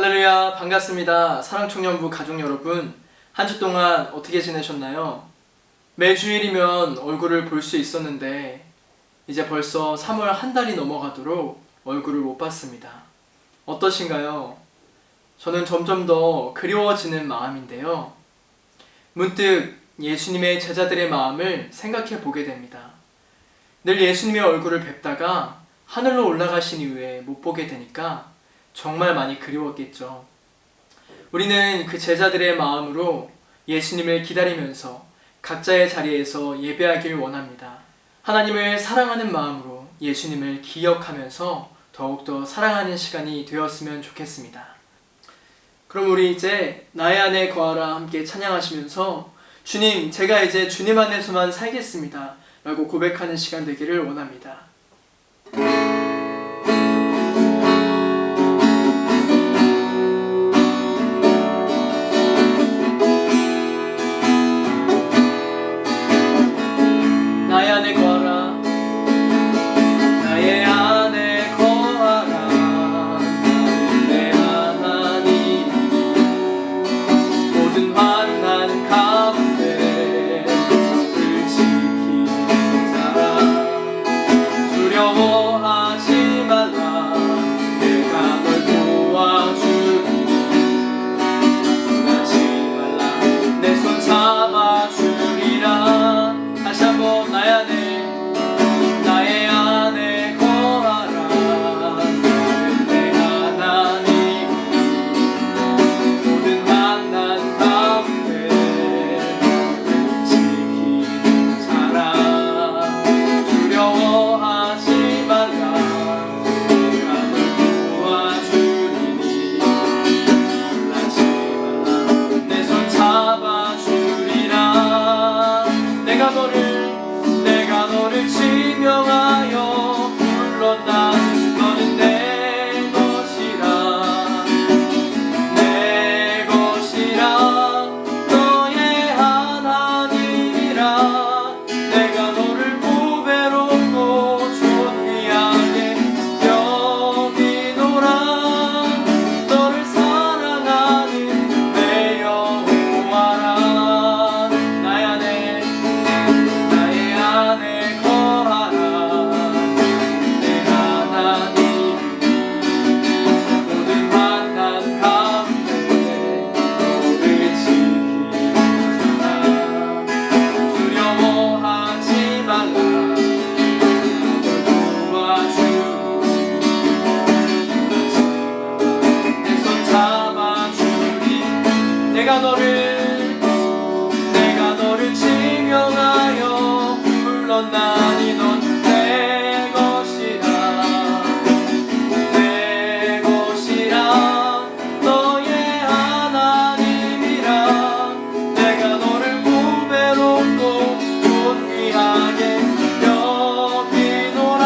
할렐루야, 반갑습니다. 사랑청년부 가족 여러분, 한 주 동안 어떻게 지내셨나요? 매주일이면 얼굴을 볼 수 있었는데 이제 벌써 3월 한 달이 넘어가도록 얼굴을 못 봤습니다. 어떠신가요? 저는 점점 더 그리워지는 마음인데요. 문득 예수님의 제자들의 마음을 생각해 보게 됩니다. 늘 예수님의 얼굴을 뵙다가 하늘로 올라가신 이후에 못 보게 되니까 정말 많이 그리웠겠죠. 우리는 그 제자들의 마음으로 예수님을 기다리면서 각자의 자리에서 예배하길 원합니다. 하나님을 사랑하는 마음으로 예수님을 기억하면서 더욱더 사랑하는 시간이 되었으면 좋겠습니다. 그럼 우리 이제 나의 안에 거하라 함께 찬양하시면서 주님, 제가 이제 주님 안에서만 살겠습니다 라고 고백하는 시간 되기를 원합니다. 나의 안에 거하라, 나의 안에 거하라, 내 하나님. 모든 환난 가운데 너를 지키는 자라. 두려워하지 말라, 내가 널 도와주리. 놀라지 말라, 내 손 잡아주리라. 다시 한번 나의 안에 거하라, 내 하나님. 모든 만난 가운데 너를 지키는 자라. 두려워하지 말라, 내가 널 도와주리니. 놀라지 말라, 내 손 잡아주리라. 내가 너를 지명하여 불렀다. 너는 내 것이라, 내 것이라, 너의 하나님이라. 내가 너를 보배롭고 존귀하게 여기노라. 너를 사랑하는 내 여호와라. 나의 안에 거하라, 내 하나님. 모든 환난 가운데 너를 지키는 자라. 두려워하지 말라, 널 도와주리. 내 손 잡아주리. 내가 너를 지명하여 불렀나니. 넌 내 것이라, 내 것이라, 너의 하나님이라. 내가 너를 보배롭고 존귀하게 여기노라.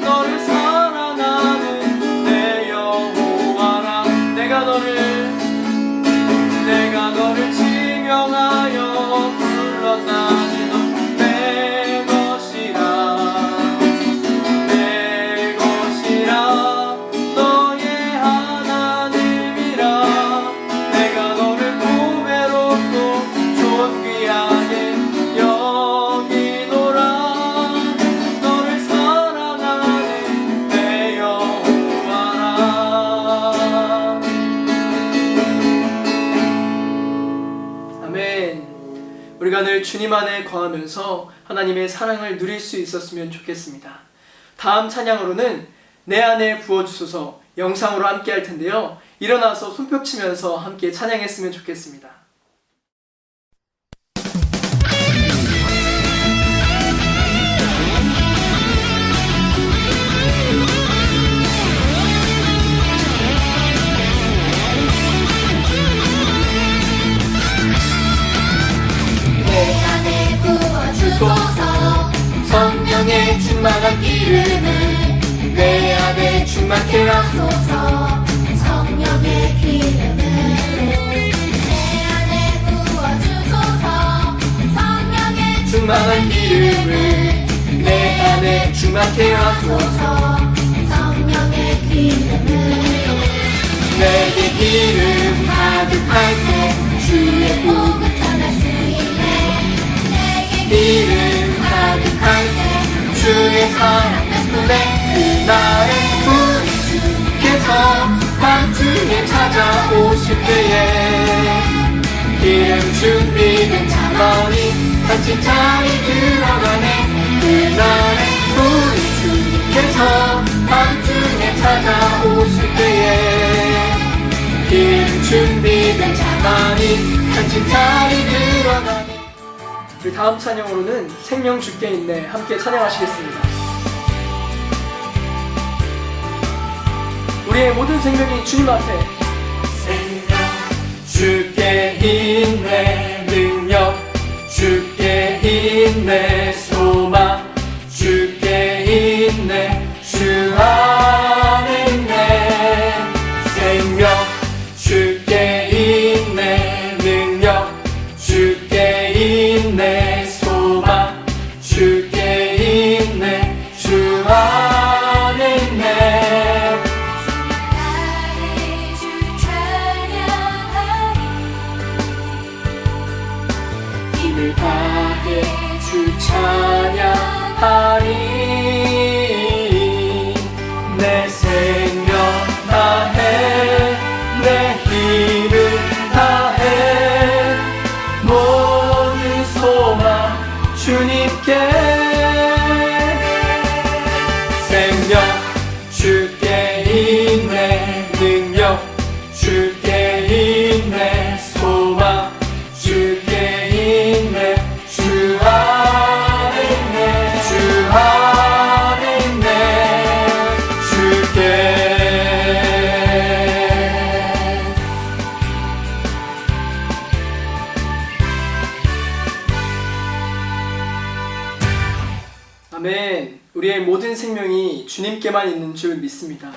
너를 사랑하는 내 여호와라. 내가 너를 지명하여 불렀나니. 넌 내 것이라, 내 것이라, 너의 하나님이라. 내가 너를 보배롭고 존귀하게 여기노라. 너를 사랑하는 내 여호와라. 아멘. 우리가 늘 주님 안에 거하면서 하나님의 사랑을 누릴 수 있었으면 좋겠습니다. 다음 찬양으로는 내 안에 부어주소서 영상으로 함께 할 텐데요. 일어나서 손뼉 치면서 함께 찬양했으면 좋겠습니다. 내 안에 부어주소서 성령의 충만한 기름을 내 안에 충만케 하소서. 성령의 기름을 내 안에 부어주소서. 성령의 충만한 기름을 내 안에 충만케 하소서. 성령의 기름을 가득할 때 주의 복음 전할 수 있네. 내게 기름 가득할 때 주의 사랑 덕분에 그날에 우리 주께서 밤중에 찾아오실 때에 기름 준비된 차원이 같이 자리 들어가네. 그날에 우리 주님께서 밤중에 찾아오실 때에 기름 준비된 차원이 같이 자리 들어가네. 우리 다음 찬양으로는 생명 주께 있네 함께 찬양하시겠습니다. 우리의 모든 생명이 주님 앞에 생명 주께 있네 능력 주께 있네 소망 주께 있네 주 안에 있네 생명 주께 있네 능력 주께 있네 소망 주께 있네 주 안에 있네 나의 주 찬양하리 힘을 다해 주 찬양하리 내 생명 다해 내 힘을 다해 모든 소망 주님께 생명 주께 있네 능력 주께 있네 소망 주께 있네 주 안에 있네 주 안에 있네 주께 아멘. 우리의 모든 생명이 주님께만 있는 줄 믿습니다.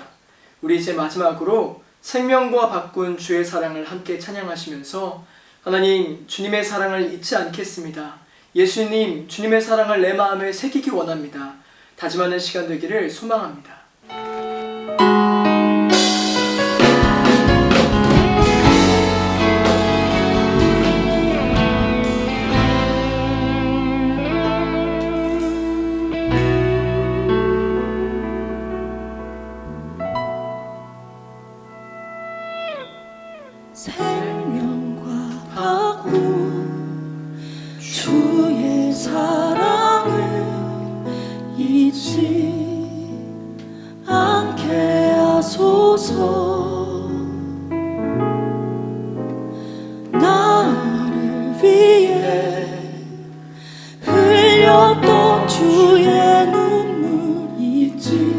우리 이제 마지막으로 생명과 바꾼 주의 사랑을 함께 찬양하시면서 하나님 주님의 사랑을 잊지 않겠습니다. 예수님 주님의 사랑을 내 마음에 새기기 원합니다. 다짐하는 시간 되기를 소망합니다. 생명과 바꾼 주의 사랑을 잊지 않게 하소서. 나를 위해 흘렸던 주의 눈물 잊지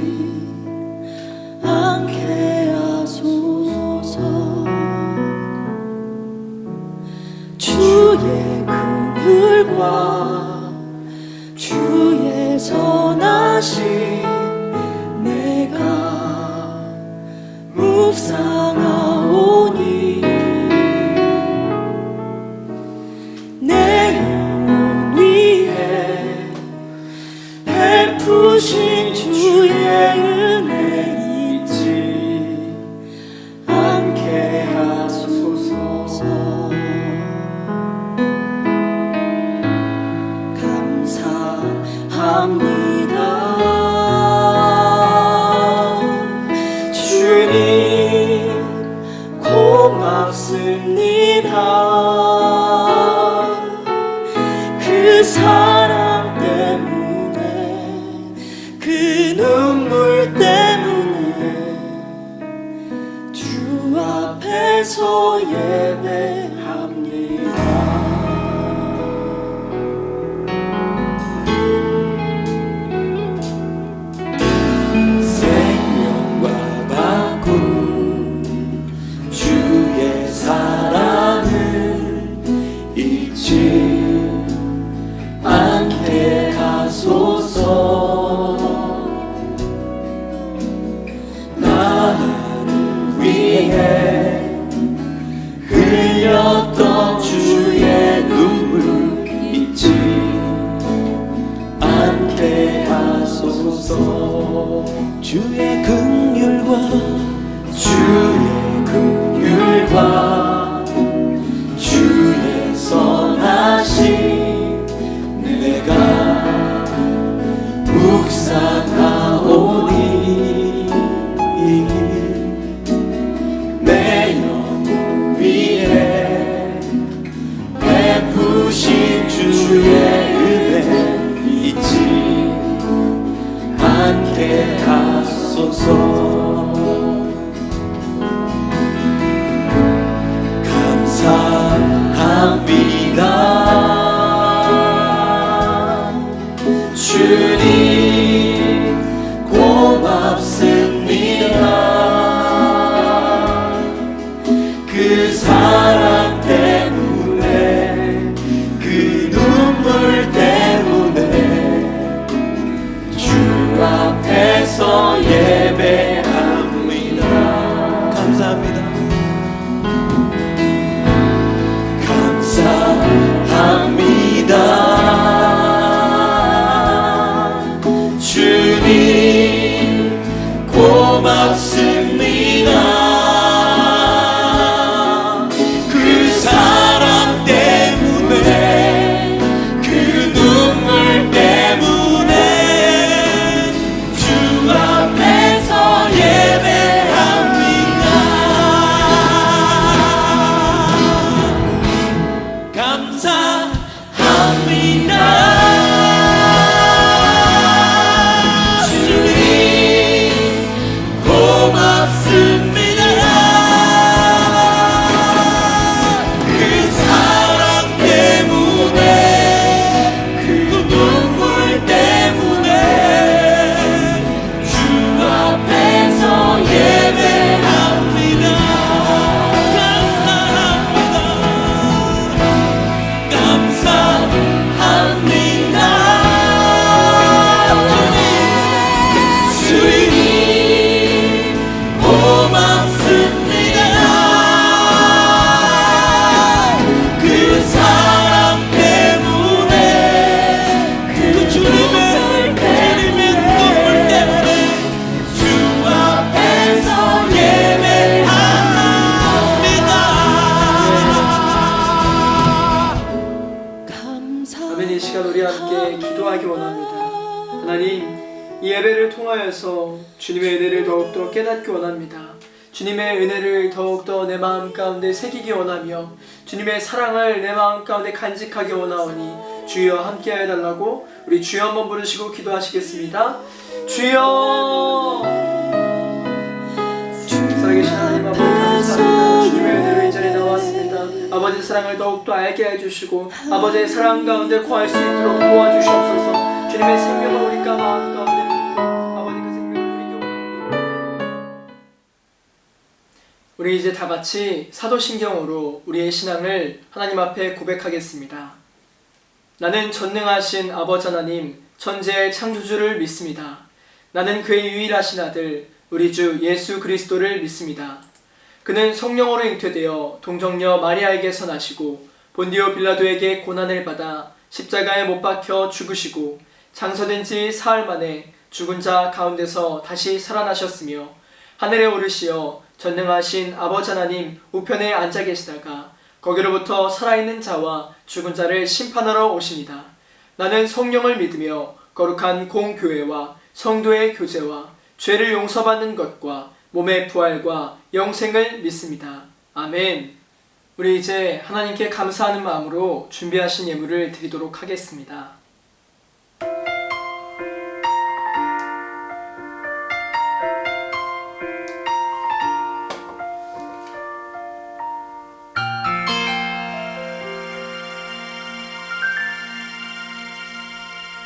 않게 하소서. 주의 긍휼과 주의 선하심 내가 묵상하오니 내 영혼 위에 베푸신 주의 은혜 잊지 않게 하소서. 감사합니다. 주님 고맙습니다. 그 사랑 때문에 그 눈물 때문에 주 앞에서 예배합니다. 않게 하소서. 나를 위해 흘렸던 주의 눈물 잊지 않게 하소서. 주의 긍휼과 주님 고맙습니다. 그 사랑 때문에 그 눈물 때문에 주 앞에서 예배합니다. 감사합니다. 감사합니다. 주님 고맙습니다. 그 사랑 때문에 그 눈물 때문에 주 앞에서 예배합니다. 감사합니다. 주님 고맙습니다. 그 사랑 때문에 그 눈물 때문에 주 앞에서 예배합니다. 감사합니다. 주님 고맙습니다. 그 사랑 때문에 그 주님의 눈물 때문에 주 앞에서 예배합니다. 아멘. 이 시간 우리 함께 기도하기 원합니다. 하나님, 이 예배를 통하여서 주님의 은혜를 더욱더 깨닫기 원합니다. 주님의 은혜를 더욱더 내 마음 가운데 새기기 원하며 주님의 사랑을 내 마음 가운데 간직하기 원하오니 주여 함께하여 달라고 우리 주여 한번 부르시고 기도하시겠습니다. 주여! 살아계신 하나님 아버지 감사합니다. 주님의 은혜로 이 자리에 나왔습니다. 아버지의 사랑을 더욱더 알게 해주시고 아버지의 사랑 가운데 거할 수 있도록 도와주시옵소서. 주님의 생명을 우리 마음 가운데 품고 아버지 그 생명을 누리기 원합니다. 우리 이제 다 같이 사도신경으로 우리의 신앙을 하나님 앞에 고백하겠습니다. 나는 전능하신 아버지 하나님 천지의 창조주를 믿습니다. 나는 그의 유일하신 아들 우리 주 예수 그리스도를 믿습니다. 그는 성령으로 잉태되어 동정녀 마리아에게서 나시고 본디오 빌라도에게 고난을 받아 십자가에 못 박혀 죽으시고 장사된 지 사흘 만에 죽은 자 가운데서 다시 살아나셨으며 하늘에 오르시어 전능하신 아버지 하나님 우편에 앉아 계시다가 거기로부터 살아있는 자와 죽은 자를 심판하러 오십니다. 나는 성령을 믿으며 거룩한 공교회와 성도의 교제와 죄를 용서받는 것과 몸의 부활과 영생을 믿습니다. 아멘. 우리 이제 하나님께 감사하는 마음으로 준비하신 예물을 드리도록 하겠습니다.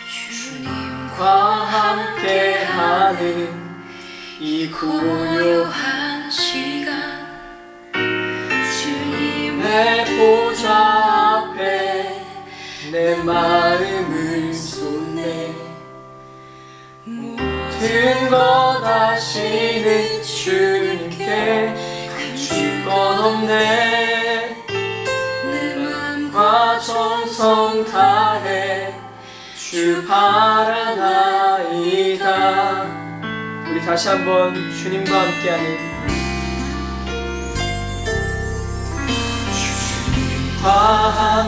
주님과 함께하는 이 고요한 시간 주님의 보좌 앞에 내 마음을 쏟네. 모든 것 아시는 주님께 감출 것 없네. 내 맘과 정성 다해 주 바라나이다. 우리 다시 한번 주님과 함께하는 주님과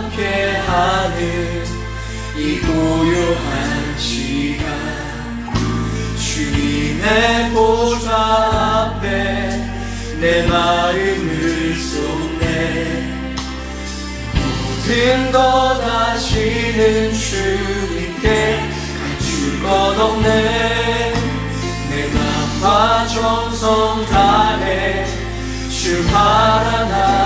함께하는 이 고요한 시간 주님의 보좌 앞에 내 마음을 쏟네. 모든 것 아시는 주님께 감출 것 없네. 내 맘과 정성 다해 주 바라나이다.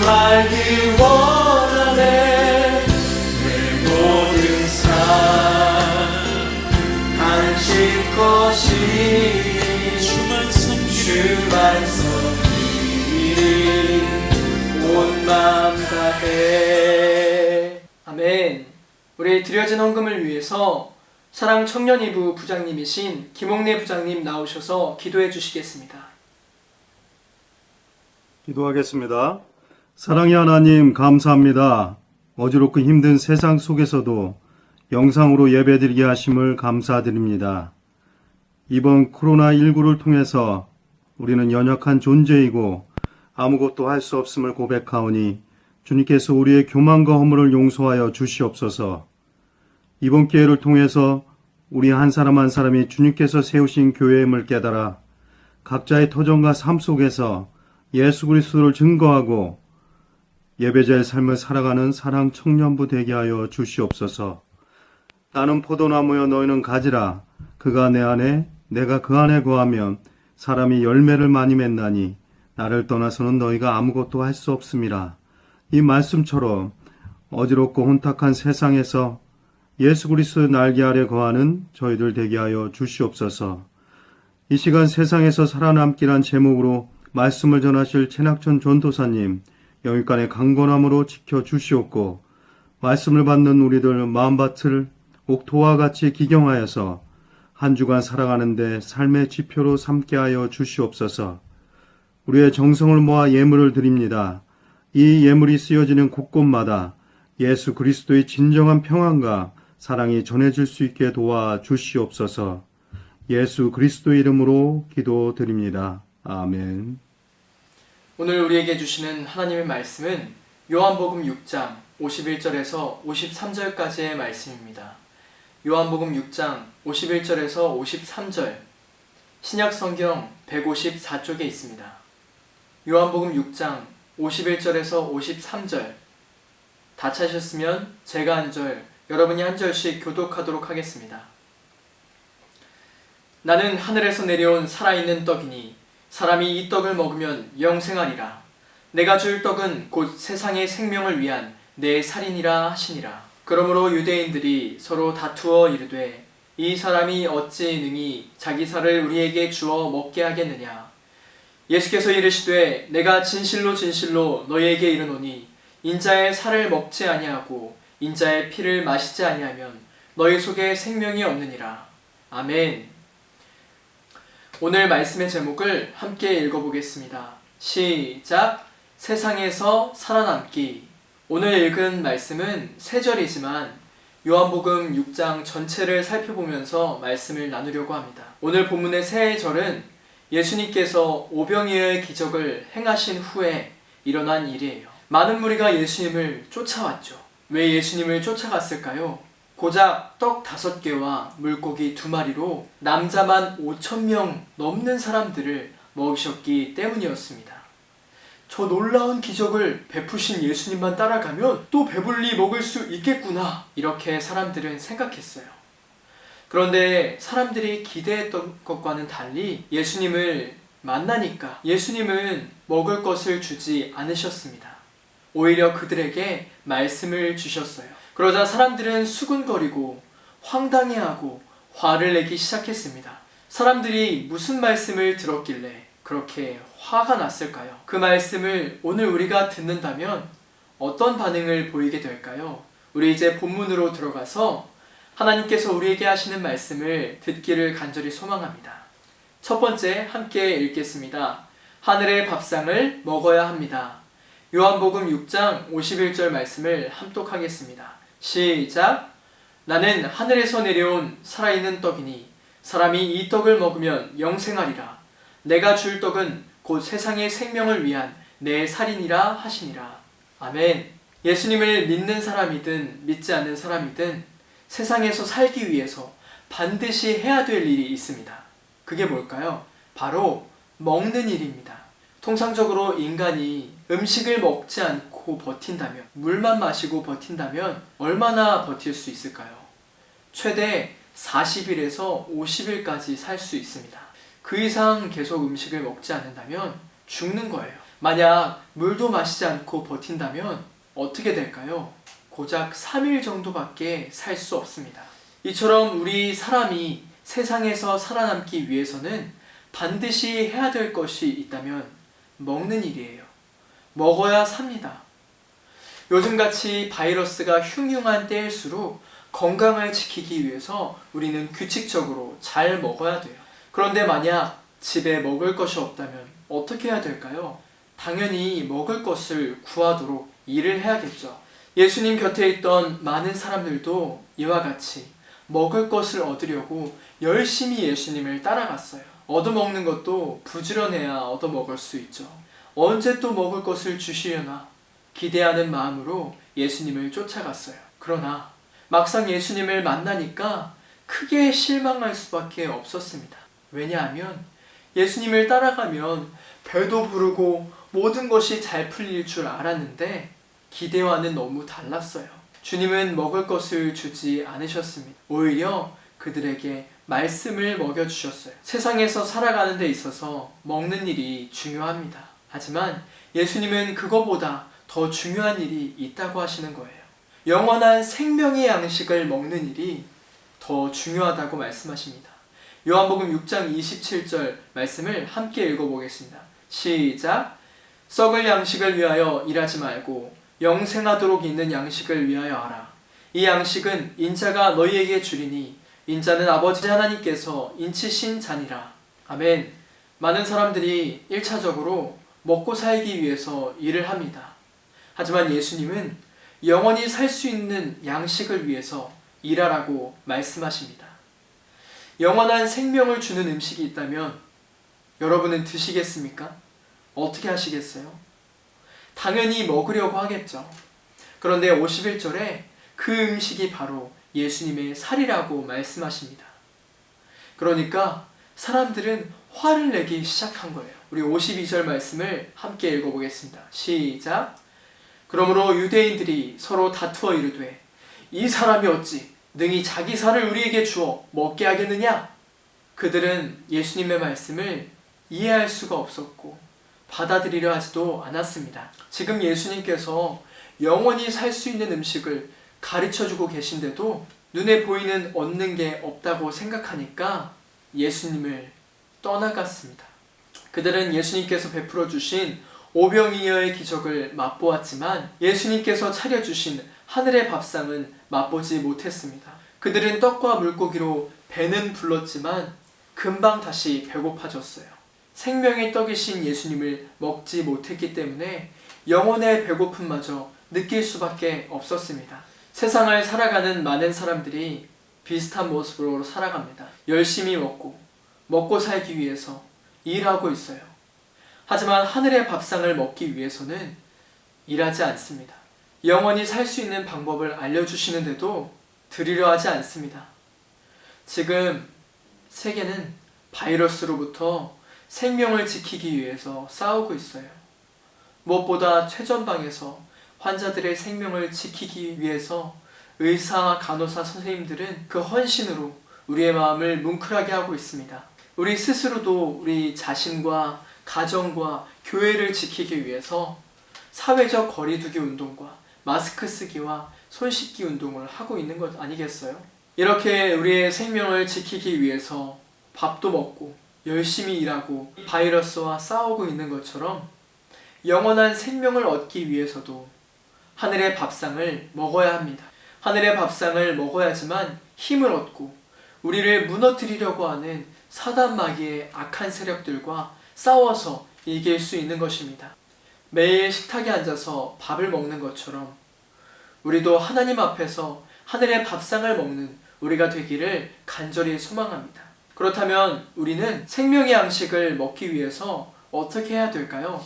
알기 원하네. 내 모든 삶 당신 것이 주만 섬기리 온 마음 다해. 아멘. 우리 드려진 헌금을 위해서 사랑 청년이부 부장님이신 김옥래 부장님 나오셔서 기도해 주시겠습니다. 기도하겠습니다. 사랑의 하나님 감사합니다. 어지럽고 힘든 세상 속에서도 영상으로 예배드리게 하심을 감사드립니다. 이번 코로나19를 통해서 우리는 연약한 존재이고 아무것도 할 수 없음을 고백하오니 주님께서 우리의 교만과 허물을 용서하여 주시옵소서. 이번 기회를 통해서 우리 한 사람 한 사람이 주님께서 세우신 교회임을 깨달아 각자의 터전과 삶 속에서 예수 그리스도를 증거하고 예배자의 삶을 살아가는 사랑 청년부 되게 하여 주시옵소서. 나는 포도나무여 너희는 가지라. 그가 내 안에 내가 그 안에 거하면 사람이 열매를 많이 맺나니 나를 떠나서는 너희가 아무것도 할 수 없음이라. 이 말씀처럼 어지럽고 혼탁한 세상에서 예수 그리스도의 날개 아래 거하는 저희들 되게 하여 주시옵소서. 이 시간 세상에서 살아남기란 제목으로 말씀을 전하실 최낙천 전도사님 영육간의 강건함으로 지켜주시옵고 말씀을 받는 우리들 마음밭을 옥토와 같이 기경하여서 한 주간 살아가는데 삶의 지표로 삼게 하여 주시옵소서. 우리의 정성을 모아 예물을 드립니다. 이 예물이 쓰여지는 곳곳마다 예수 그리스도의 진정한 평안과 사랑이 전해질 수 있게 도와 주시옵소서. 예수 그리스도의 이름으로 기도드립니다. 아멘. 오늘 우리에게 주시는 하나님의 말씀은 요한복음 6장 51절에서 53절까지의 말씀입니다. 요한복음 6장 51절에서 53절 신약성경 154쪽에 있습니다. 요한복음 6장 51절에서 53절 다 찾으셨으면 제가 한 절, 여러분이 한 절씩 교독하도록 하겠습니다. 나는 하늘에서 내려온 살아있는 떡이니 사람이 이 떡을 먹으면 영생하리라. 내가 줄 떡은 곧 세상의 생명을 위한 내 살이니라 하시니라. 그러므로 유대인들이 서로 다투어 이르되 이 사람이 어찌 능히 자기 살을 우리에게 주어 먹게 하겠느냐. 예수께서 이르시되 내가 진실로 진실로 너희에게 이르노니 인자의 살을 먹지 아니하고 인자의 피를 마시지 아니하면 너희 속에 생명이 없느니라. 아멘. 오늘 말씀의 제목을 함께 읽어보겠습니다. 시작. 세상에서 살아남기. 오늘 읽은 말씀은 세 절이지만 요한복음 6장 전체를 살펴보면서 말씀을 나누려고 합니다. 오늘 본문의 세 절은 예수님께서 오병이어의 기적을 행하신 후에 일어난 일이에요. 많은 무리가 예수님을 쫓아왔죠. 왜 예수님을 쫓아갔을까요? 고작 떡 5개와 물고기 2마리로 남자만 5,000명 넘는 사람들을 먹이셨기 때문이었습니다. 저 놀라운 기적을 베푸신 예수님만 따라가면 또 배불리 먹을 수 있겠구나, 이렇게 사람들은 생각했어요. 그런데 사람들이 기대했던 것과는 달리 예수님을 만나니까 예수님은 먹을 것을 주지 않으셨습니다. 오히려 그들에게 말씀을 주셨어요. 그러자 사람들은 수군거리고 황당해하고 화를 내기 시작했습니다. 사람들이 무슨 말씀을 들었길래 그렇게 화가 났을까요? 그 말씀을 오늘 우리가 듣는다면 어떤 반응을 보이게 될까요? 우리 이제 본문으로 들어가서 하나님께서 우리에게 하시는 말씀을 듣기를 간절히 소망합니다. 첫 번째 함께 읽겠습니다. 하늘의 밥상을 먹어야 합니다. 요한복음 6장 51절 말씀을 함독하겠습니다. 시작. 나는 하늘에서 내려온 살아있는 떡이니 사람이 이 떡을 먹으면 영생하리라. 내가 줄 떡은 곧 세상의 생명을 위한 내 살이니라 하시니라. 아멘. 예수님을 믿는 사람이든 믿지 않는 사람이든 세상에서 살기 위해서 반드시 해야 될 일이 있습니다. 그게 뭘까요? 바로 먹는 일입니다. 통상적으로 인간이 음식을 먹지 않고 버틴다면, 물만 마시고 버틴다면 얼마나 버틸 수 있을까요? 최대 40일에서 50일까지 살 수 있습니다. 그 이상 계속 음식을 먹지 않는다면 죽는 거예요. 만약 물도 마시지 않고 버틴다면 어떻게 될까요? 고작 3일 정도밖에 살 수 없습니다. 이처럼 우리 사람이 세상에서 살아남기 위해서는 반드시 해야 될 것이 있다면 먹는 일이에요. 먹어야 삽니다. 요즘같이 바이러스가 흉흉한 때일수록 건강을 지키기 위해서 우리는 규칙적으로 잘 먹어야 돼요. 그런데 만약 집에 먹을 것이 없다면 어떻게 해야 될까요? 당연히 먹을 것을 구하도록 일을 해야겠죠. 예수님 곁에 있던 많은 사람들도 이와 같이 먹을 것을 얻으려고 열심히 예수님을 따라갔어요. 얻어먹는 것도 부지런해야 얻어먹을 수 있죠. 언제 또 먹을 것을 주시려나 기대하는 마음으로 예수님을 쫓아갔어요. 그러나 막상 예수님을 만나니까 크게 실망할 수밖에 없었습니다. 왜냐하면 예수님을 따라가면 배도 부르고 모든 것이 잘 풀릴 줄 알았는데 기대와는 너무 달랐어요. 주님은 먹을 것을 주지 않으셨습니다. 오히려 그들에게 말씀을 먹여주셨어요. 세상에서 살아가는 데 있어서 먹는 일이 중요합니다. 하지만 예수님은 그거보다 더 중요한 일이 있다고 하시는 거예요. 영원한 생명의 양식을 먹는 일이 더 중요하다고 말씀하십니다. 요한복음 6장 27절 말씀을 함께 읽어보겠습니다. 시작! 썩을 양식을 위하여 일하지 말고 영생하도록 있는 양식을 위하여 하라. 이 양식은 인자가 너희에게 주리니 인자는 아버지 하나님께서 인치신 자니라. 아멘. 많은 사람들이 1차적으로 먹고 살기 위해서 일을 합니다. 하지만 예수님은 영원히 살 수 있는 양식을 위해서 일하라고 말씀하십니다. 영원한 생명을 주는 음식이 있다면 여러분은 드시겠습니까? 어떻게 하시겠어요? 당연히 먹으려고 하겠죠. 그런데 51절에 그 음식이 바로 예수님의 살이라고 말씀하십니다. 그러니까 사람들은 화를 내기 시작한 거예요. 우리 52절 말씀을 함께 읽어보겠습니다. 시작! 그러므로 유대인들이 서로 다투어 이르되 이 사람이 어찌 능히 자기 살을 우리에게 주어 먹게 하겠느냐? 그들은 예수님의 말씀을 이해할 수가 없었고 받아들이려 하지도 않았습니다. 지금 예수님께서 영원히 살 수 있는 음식을 가르쳐주고 계신데도 눈에 보이는 얻는 게 없다고 생각하니까 예수님을 떠나갔습니다. 그들은 예수님께서 베풀어 주신 오병이어의 기적을 맛보았지만 예수님께서 차려주신 하늘의 밥상은 맛보지 못했습니다. 그들은 떡과 물고기로 배는 불렀지만 금방 다시 배고파졌어요. 생명의 떡이신 예수님을 먹지 못했기 때문에 영혼의 배고픔마저 느낄 수밖에 없었습니다. 세상을 살아가는 많은 사람들이 비슷한 모습으로 살아갑니다. 열심히 먹고 살기 위해서 일하고 있어요. 하지만 하늘의 밥상을 먹기 위해서는 일하지 않습니다. 영원히 살 수 있는 방법을 알려주시는데도 드리려 하지 않습니다. 지금 세계는 바이러스로부터 생명을 지키기 위해서 싸우고 있어요. 무엇보다 최전방에서 환자들의 생명을 지키기 위해서 의사, 간호사, 선생님들은 그 헌신으로 우리의 마음을 뭉클하게 하고 있습니다. 우리 스스로도 우리 자신과 가정과 교회를 지키기 위해서 사회적 거리두기 운동과 마스크 쓰기와 손 씻기 운동을 하고 있는 것 아니겠어요? 이렇게 우리의 생명을 지키기 위해서 밥도 먹고 열심히 일하고 바이러스와 싸우고 있는 것처럼 영원한 생명을 얻기 위해서도 하늘의 밥상을 먹어야 합니다. 하늘의 밥상을 먹어야지만 힘을 얻고 우리를 무너뜨리려고 하는 사단 마귀의 악한 세력들과 싸워서 이길 수 있는 것입니다. 매일 식탁에 앉아서 밥을 먹는 것처럼 우리도 하나님 앞에서 하늘의 밥상을 먹는 우리가 되기를 간절히 소망합니다. 그렇다면 우리는 생명의 양식을 먹기 위해서 어떻게 해야 될까요?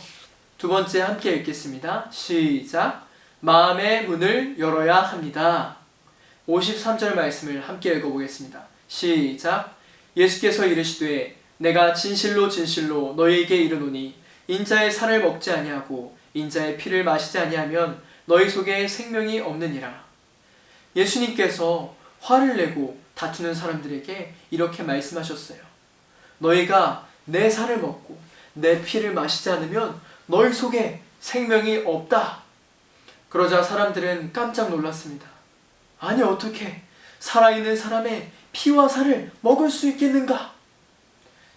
두 번째 함께 읽겠습니다. 시작! 마음의 문을 열어야 합니다. 53절 말씀을 함께 읽어보겠습니다. 시작! 예수께서 이르시되 내가 진실로 진실로 너희에게 이르노니 인자의 살을 먹지 아니하고 인자의 피를 마시지 아니하면 너희 속에 생명이 없느니라. 예수님께서 화를 내고 다투는 사람들에게 이렇게 말씀하셨어요. 너희가 내 살을 먹고 내 피를 마시지 않으면 너희 속에 생명이 없다. 그러자 사람들은 깜짝 놀랐습니다. 아니 어떻게 살아있는 사람의 피와 살을 먹을 수 있겠는가?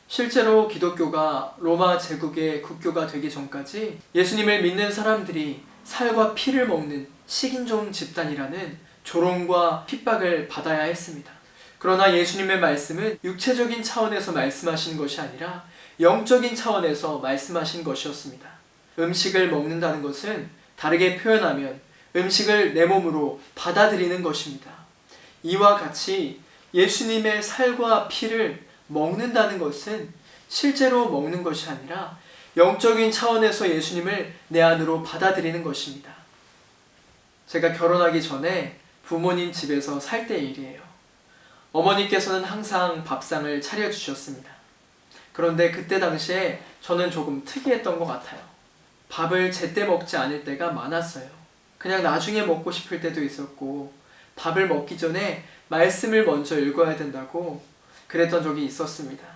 실제로 기독교가 로마 제국의 국교가 되기 전까지 예수님을 믿는 사람들이 살과 피를 먹는 식인종 집단이라는 조롱과 핍박을 받아야 했습니다. 그러나 예수님의 말씀은 육체적인 차원에서 말씀하신 것이 아니라 영적인 차원에서 말씀하신 것이었습니다. 음식을 먹는다는 것은 다르게 표현하면 음식을 내 몸으로 받아들이는 것입니다. 이와 같이 예수님의 살과 피를 먹는다는 것은 실제로 먹는 것이 아니라 영적인 차원에서 예수님을 내 안으로 받아들이는 것입니다. 제가 결혼하기 전에 부모님 집에서 살 때의 일이에요. 어머니께서는 항상 밥상을 차려주셨습니다. 그런데 그때 당시에 저는 조금 특이했던 것 같아요. 밥을 제때 먹지 않을 때가 많았어요. 그냥 나중에 먹고 싶을 때도 있었고, 밥을 먹기 전에 말씀을 먼저 읽어야 된다고 그랬던 적이 있었습니다.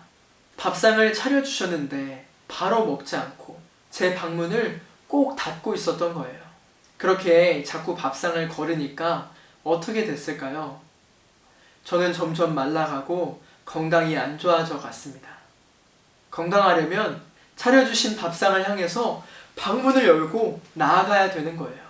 밥상을 차려주셨는데 바로 먹지 않고 제 방문을 꼭 닫고 있었던 거예요. 그렇게 자꾸 밥상을 거르니까 어떻게 됐을까요? 저는 점점 말라가고 건강이 안 좋아져 갔습니다. 건강하려면 차려주신 밥상을 향해서 방문을 열고 나아가야 되는 거예요.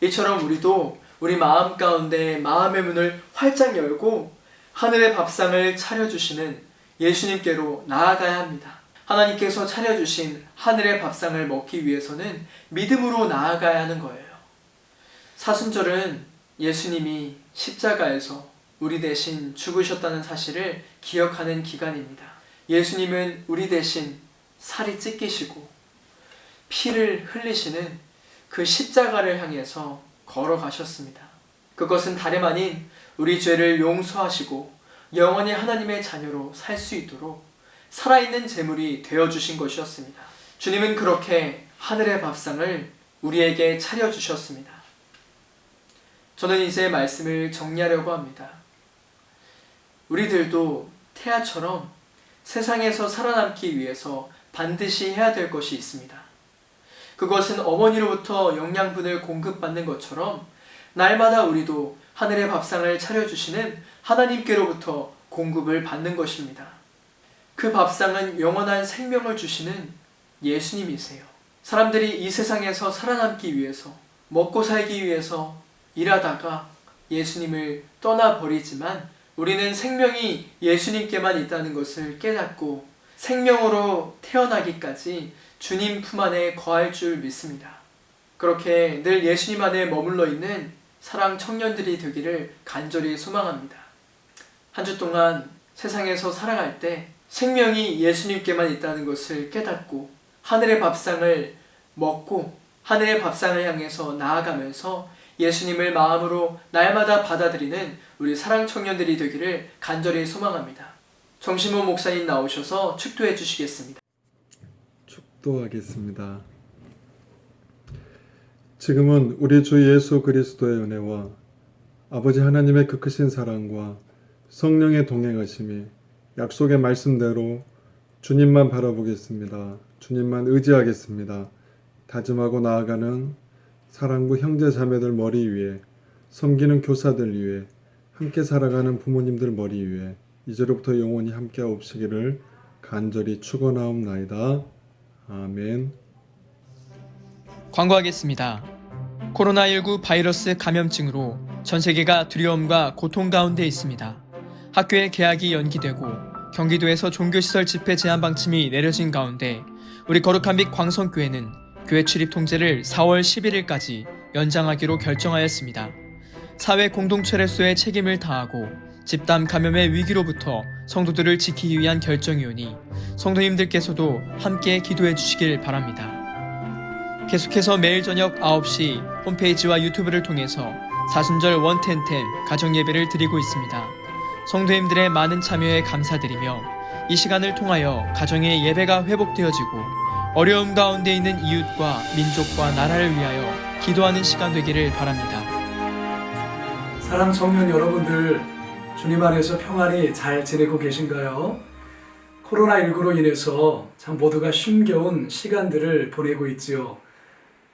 이처럼 우리도 우리 마음 가운데 마음의 문을 활짝 열고 하늘의 밥상을 차려주시는 예수님께로 나아가야 합니다. 하나님께서 차려주신 하늘의 밥상을 먹기 위해서는 믿음으로 나아가야 하는 거예요. 사순절은 예수님이 십자가에서 우리 대신 죽으셨다는 사실을 기억하는 기간입니다. 예수님은 우리 대신 살이 찢기시고 피를 흘리시는 그 십자가를 향해서 걸어가셨습니다. 그것은 다름 아닌 우리 죄를 용서하시고 영원히 하나님의 자녀로 살 수 있도록 살아있는 제물이 되어주신 것이었습니다. 주님은 그렇게 하늘의 밥상을 우리에게 차려주셨습니다. 저는 이제 말씀을 정리하려고 합니다. 우리들도 태아처럼 세상에서 살아남기 위해서 반드시 해야 될 것이 있습니다. 그것은 어머니로부터 영양분을 공급받는 것처럼 날마다 우리도 하늘의 밥상을 차려주시는 하나님께로부터 공급을 받는 것입니다. 그 밥상은 영원한 생명을 주시는 예수님이세요. 사람들이 이 세상에서 살아남기 위해서, 먹고 살기 위해서 일하다가 예수님을 떠나버리지만 우리는 생명이 예수님께만 있다는 것을 깨닫고 생명으로 태어나기까지 주님 품 안에 거할 줄 믿습니다. 그렇게 늘 예수님 안에 머물러 있는 사랑 청년들이 되기를 간절히 소망합니다. 한 주 동안 세상에서 살아갈 때 생명이 예수님께만 있다는 것을 깨닫고 하늘의 밥상을 먹고 하늘의 밥상을 향해서 나아가면서 예수님을 마음으로 날마다 받아들이는 우리 사랑 청년들이 되기를 간절히 소망합니다. 정신모 목사님 나오셔서 축도해 주시겠습니다. 축도하겠습니다. 지금은 우리 주 예수 그리스도의 은혜와 아버지 하나님의 그 크신 사랑과 성령의 동행하심이 약속의 말씀대로 주님만 바라보겠습니다. 주님만 의지하겠습니다. 다짐하고 나아가는 사랑부 형제 자매들 머리 위에, 섬기는 교사들 위에, 함께 살아가는 부모님들 머리 위에 이제로부터 영원히 함께 하옵시기를 간절히 축원하옵나이다. 아멘. 광고하겠습니다. 코로나19 바이러스 감염증으로 전 세계가 두려움과 고통 가운데 있습니다. 학교의 개학이 연기되고 경기도에서 종교시설 집회 제한 방침이 내려진 가운데 우리 거룩한 빛 광성교회는 교회 출입 통제를 4월 11일까지 연장하기로 결정하였습니다. 사회 공동체로서의 책임을 다하고 집단 감염의 위기로부터 성도들을 지키기 위한 결정이오니 성도님들께서도 함께 기도해 주시길 바랍니다. 계속해서 매일 저녁 9시 홈페이지와 유튜브를 통해서 사순절 원텐텐 가정예배를 드리고 있습니다. 성도님들의 많은 참여에 감사드리며 이 시간을 통하여 가정의 예배가 회복되어지고 어려움 가운데 있는 이웃과 민족과 나라를 위하여 기도하는 시간 되기를 바랍니다. 사랑 청년 여러분들, 주님 안에서 평안히 잘 지내고 계신가요? 코로나19로 인해서 참 모두가 힘겨운 시간들을 보내고 있지요.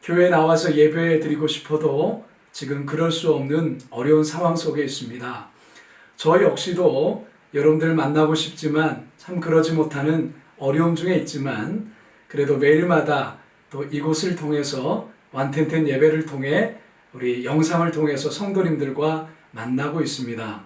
교회에 나와서 예배 드리고 싶어도 지금 그럴 수 없는 어려운 상황 속에 있습니다. 저 역시도 여러분들 만나고 싶지만 참 그러지 못하는 어려움 중에 있지만 그래도 매일마다 또 이곳을 통해서 완텐텐 예배를 통해 우리 영상을 통해서 성도님들과 만나고 있습니다.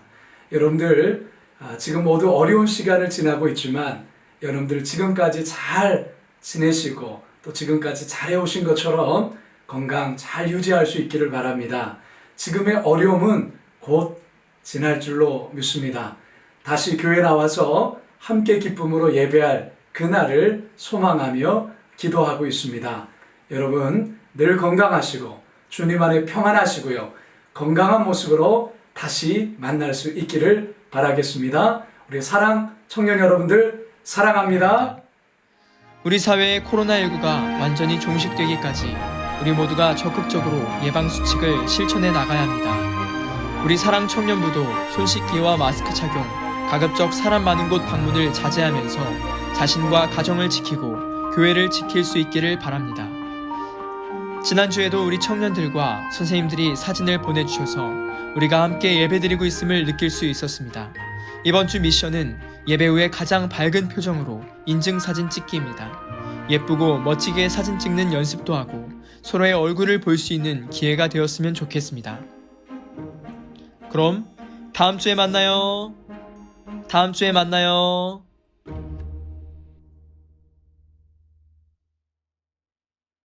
여러분들 지금 모두 어려운 시간을 지나고 있지만 여러분들 지금까지 잘 지내시고 또 지금까지 잘 해오신 것처럼 건강 잘 유지할 수 있기를 바랍니다. 지금의 어려움은 곧 지날 줄로 믿습니다. 다시 교회 나와서 함께 기쁨으로 예배할 그날을 소망하며 기도하고 있습니다. 여러분 늘 건강하시고 주님 안에 평안하시고요. 건강한 모습으로 다시 만날 수 있기를 바라겠습니다. 우리 사랑 청년 여러분들 사랑합니다. 우리 사회의 코로나19가 완전히 종식되기까지 우리 모두가 적극적으로 예방수칙을 실천해 나가야 합니다. 우리 사랑 청년부도 손 씻기와 마스크 착용, 가급적 사람 많은 곳 방문을 자제하면서 자신과 가정을 지키고 교회를 지킬 수 있기를 바랍니다. 지난주에도 우리 청년들과 선생님들이 사진을 보내주셔서 우리가 함께 예배드리고 있음을 느낄 수 있었습니다. 이번 주 미션은 예배 후에 가장 밝은 표정으로 인증사진 찍기입니다. 예쁘고 멋지게 사진 찍는 연습도 하고 서로의 얼굴을 볼 수 있는 기회가 되었으면 좋겠습니다. 그럼 다음 주에 만나요.